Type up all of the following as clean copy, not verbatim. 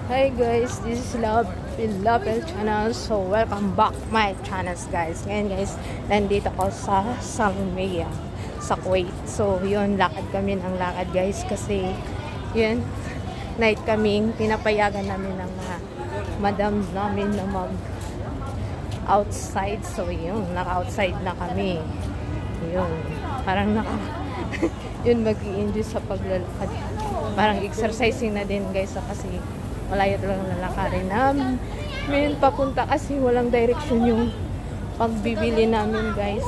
Hi guys, this is Love Pilapel channel. So welcome back my channels guys. Ngayon guys, nandito ako sa Salmiya sa Kuwait. So yun, lakad kami ng lakad guys kasi yun, night kaming pinapayagan namin ng madam namin na mag outside. So yun, naka-outside na kami. Yun, parang yun, mag-i-enjoy sa paglalakad. Parang exercising na din guys kasi malayo lang lalakarin namin. Ngayon papunta kasi walang direction yung pagbibili namin guys.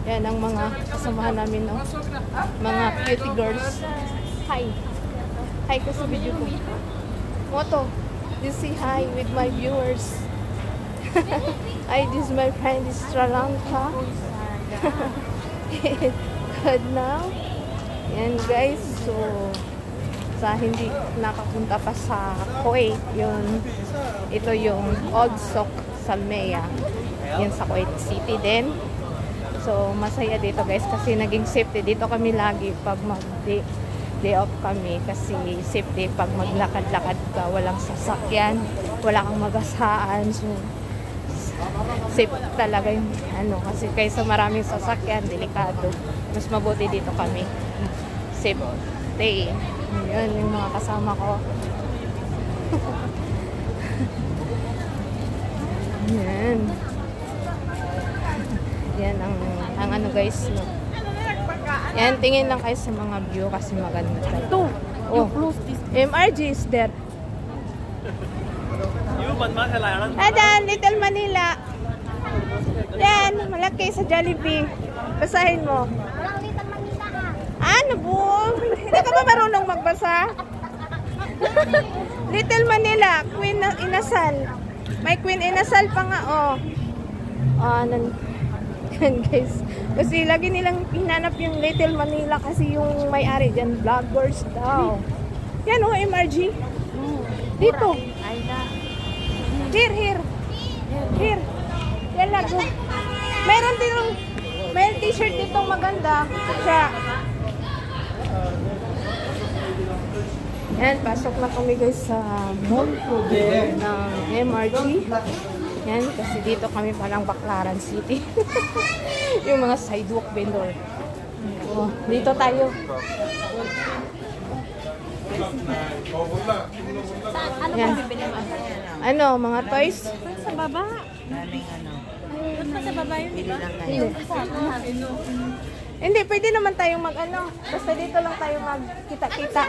Yan ang mga kasamahan namin, no? Mga cutie girls. Hi! Hi ka sa video ko. Moto, you say hi with my viewers. Hi, this is my friend is Sri Lanka. Good now. Yan guys, so sa hindi nakapunta pa sa Kuwait, ito yung Old Souk Salmiya, yan sa Kuwait City din. So masaya dito guys kasi naging safety dito kami lagi pag mag-day off kami kasi safety pag maglakad-lakad ka, walang sasakyan, wala kang magasaan, so safe talaga yung kasi kaysa maraming sasakyan, delikado. Mas mabuti dito kami safety. Yun yung mga kasama ko. Yan. Yan ang ano guys, no? Yan, tingin lang kayo sa mga view kasi maganda. Ito. Oh, MRG is there. Ayan, Little Manila. Yan, malaki sa Jollibee. Basahin mo. Ano po? Hindi ka ba marunong magbasa? Little Manila, Queen Inasal. May Queen Inasal pa nga, oh. Yan guys. Kasi lagi nilang pinanap yung Little Manila kasi yung may-ari dyan, vloggers daw. Yan, oh, MRG. Dito. Here. Yan lang. Meron din may t-shirt dito maganda. Siya. Yan, pasok na kami guys sa mall ng MRG. Yan, kasi dito kami palang Baclaran City. Yung mga sidewalk vendor. Oh, dito tayo. Yan. Ano, mga toys? Sa baba. Doon pa sa baba yun, di ba? Hindi, pwede naman tayong basta dito lang tayo magkita-kita.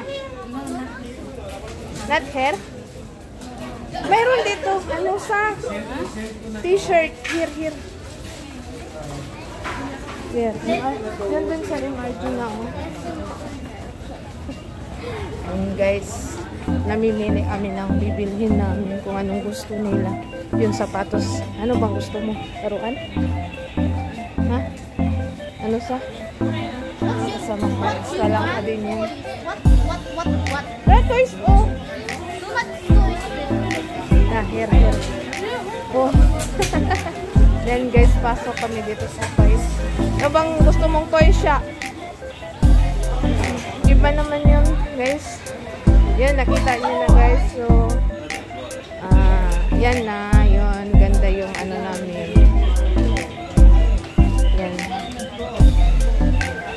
Not here? Mayroon dito, sa t-shirt. Here. Here. Yan din sa MRG na, oh. And guys, namimili kami ng bibilhin namin kung anong gusto nila. Yung sapatos. Ano bang gusto mo? Laruan? Ha? Ano sa? Sa mga lang ka din yun. What? Red toys, oh! Here. Oh. Then guys, pasok kami dito sa toys. Ano bang gusto mong toys siya? Iba naman yun, guys. Yan, nakita niyo na guys. So, yan na, yun. Ganda yung namin. Yan.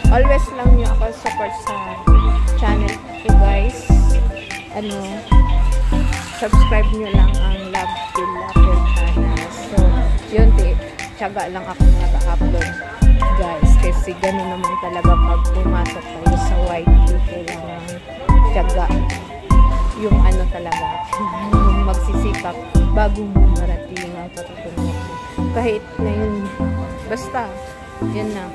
Always lang nyo ako support sa channel ko guys. Subscribe nyo lang ang Love Pilapel channel. So, yun, tiyaga lang ako naka-upload guys. Kasi gano'n naman talaga pag pumasok kayo sa YT, kailangan tiyaga. Yung talaga, magsisikap bago mo marating ang patutunan. Kahit ngayon, basta, yan na.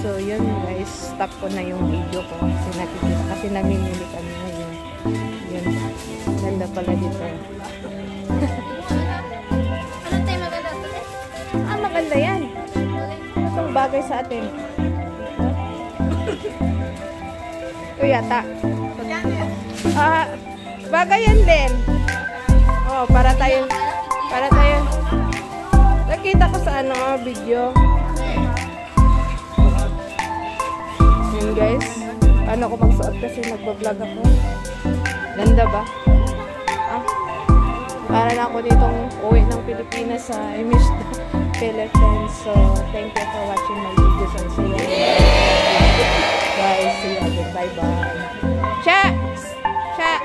So, yun guys, stop ko na yung video ko kasi nakikita, kasi namimili kami ngayon. Yun, ganda pala dito. Ano tayo maganda ito? Maganda yan. Itong bagay sa atin. Ito yata. Bagay yan din. Oh, para tayo nakita ko sa video. Yan guys, paano ko magsuot kasi nagbablog ako. Ganda ba? Para na ako ditong uwi ng Pilipinas sa I miss the Philippines. So, thank you for watching my videos and see you guys. See you again. Bye-bye. Cha! Cha!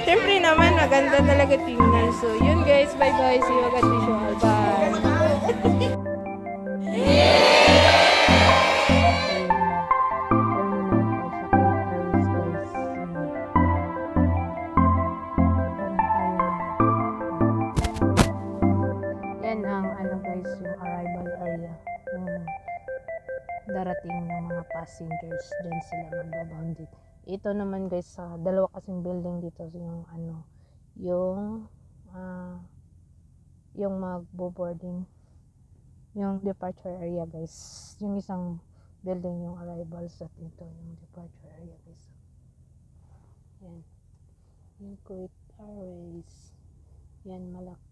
Siyempre naman, maganda talaga tingnan. So, yun guys. Bye-bye. See you again. Visual. Bye! Yan ang ano guys, yung arrival area. Yung darating ng mga passengers. Diyan sila magbabound dito. Ito naman guys, sa dalawa kasing building dito. Yung ano, yung magbo-boarding. Yung departure area guys. Yung isang building yung arrivals at ito yung departure area guys. Yan. Yung Kuwait Airways. Yan malaki.